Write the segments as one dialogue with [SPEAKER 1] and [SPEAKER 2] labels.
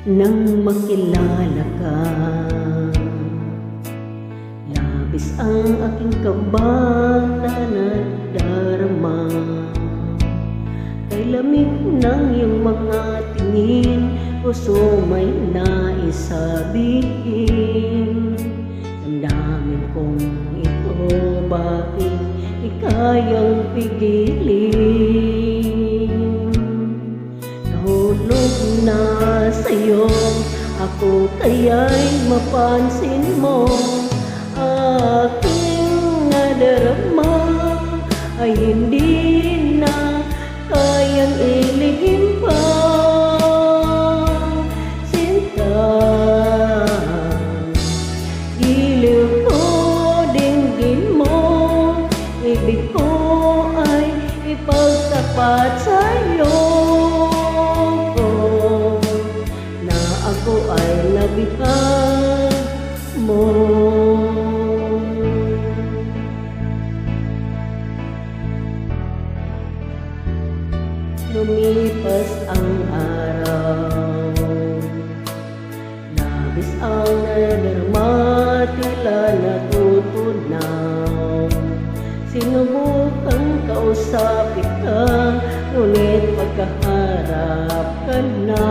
[SPEAKER 1] Nang makilala ka, labis ang aking kaba na nadarama. Kay lamig ng iyong mga tingin, puso may nais sabihin. Damdamin kong ito, bakit di kayang pigilin? Nahulog na sa'yo ako, kaya'y mapansin mo. Aking nadarama ay hindi na kayang ilihim pa. Sinta, giliw ko, dinggin mo, ibig ko ay ipagtapat sa'yo. Ako ay nabihan mo. Lumipas ang araw, labis ang nadarama, tila natutunaw. Sinubukan kausapin ka, ngunit pagkaharap ka na,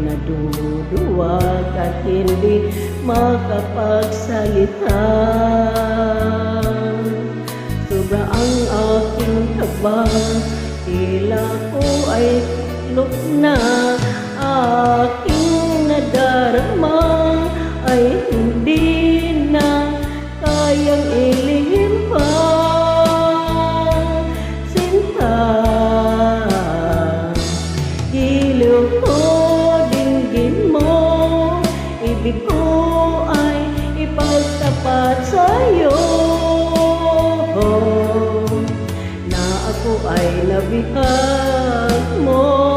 [SPEAKER 1] naduduwag at hindi makapagsalita. Sobra ang aking kaba, tila ko ay lok na. Aking nadarama ay hindi na kayang ilihim pa. Sinta, giliw ko, ibig ko ay ipagtapat sa'yo, na ako ay nabihan mo.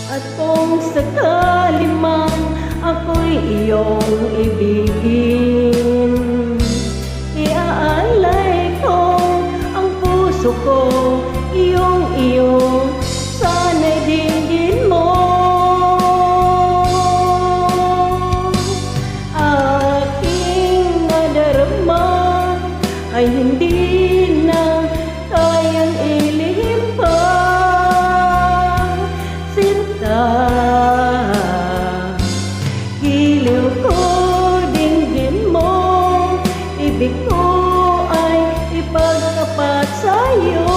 [SPEAKER 1] At kung sakali man ako'y iyong ibigin, iaalay ko ang puso ko, iyong sana'y dinggin mo. Aking nadarama ay hindi na kayang ilihim pa. Sinta, giliw ko, dinggin mo, ibig ko ay ipagtapat sa'yo.